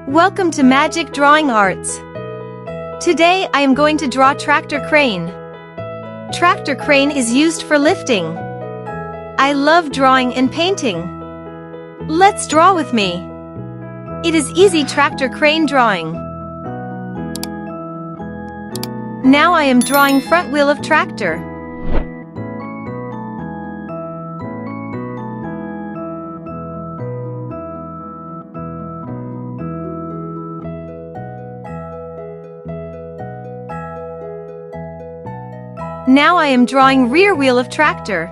Welcome to Magic Drawing Arts. Today I am going to draw tractor crane. Tractor crane is used for lifting. I love drawing and painting. Let's draw with me. It is easy tractor crane drawing. Now I am drawing front wheel of tractor. Now I am drawing rear wheel of tractor.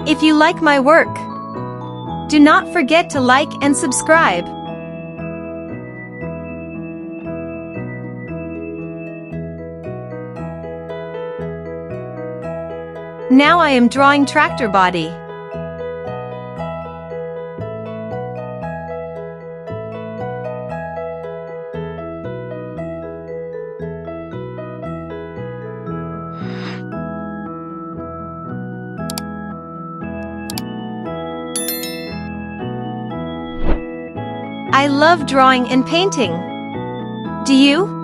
If you like my work, do not forget to like and subscribe. Now I am drawing tractor body. I love drawing and painting. Do you?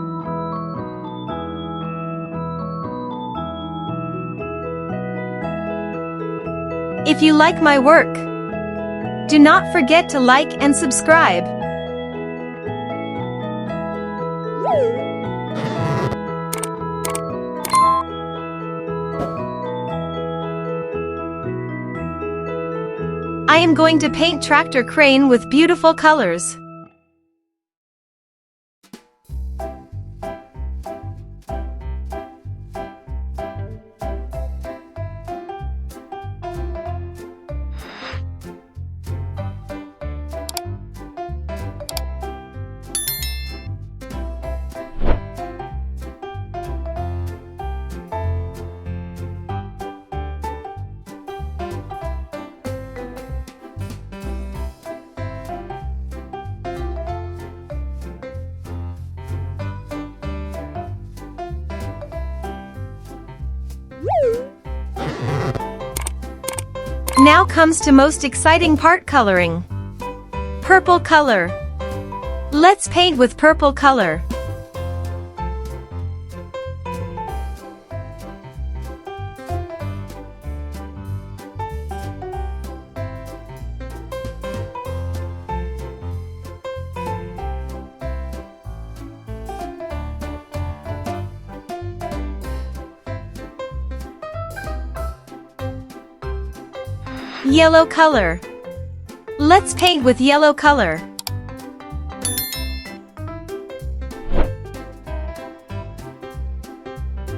If you like my work, do not forget to like and subscribe. I am going to paint tractor crane with beautiful colors. Now comes to most exciting part, coloring. Purple color. Let's paint with purple color. Yellow color. Let's paint with yellow color.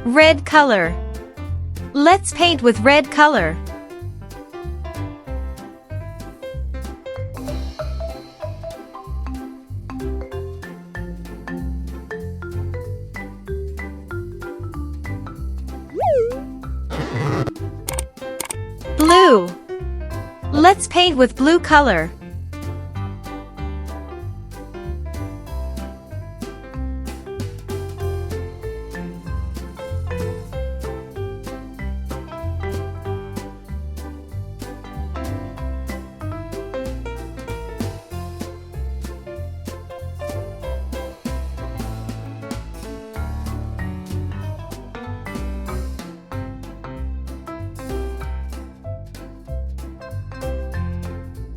Red color. Let's paint with red color. Blue. Let's paint with blue color.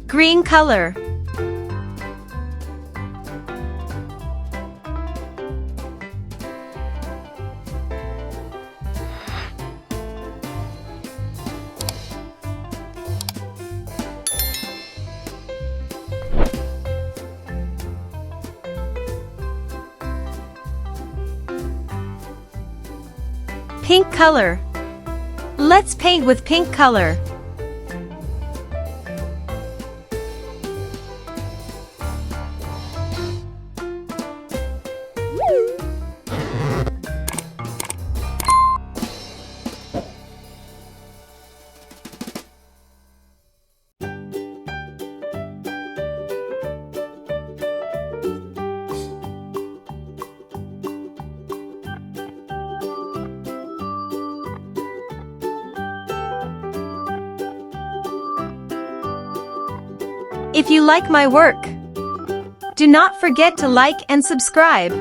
Green color. Pink color. Let's paint with pink color. If you like my work, do not forget to like and subscribe.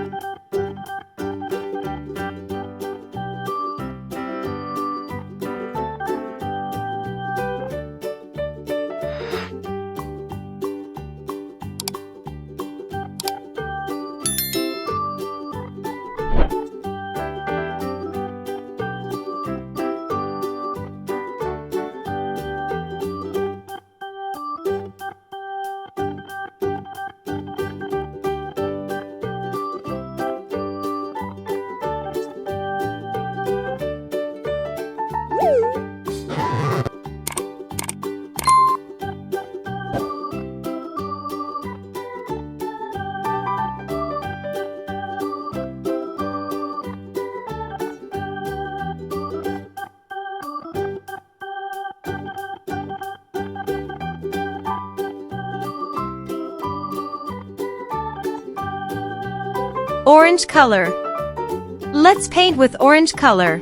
Orange color. Let's paint with orange color.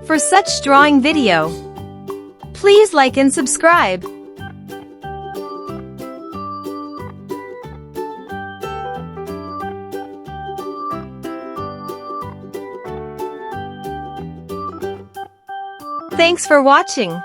For such drawing video, please like and subscribe. Thanks for watching.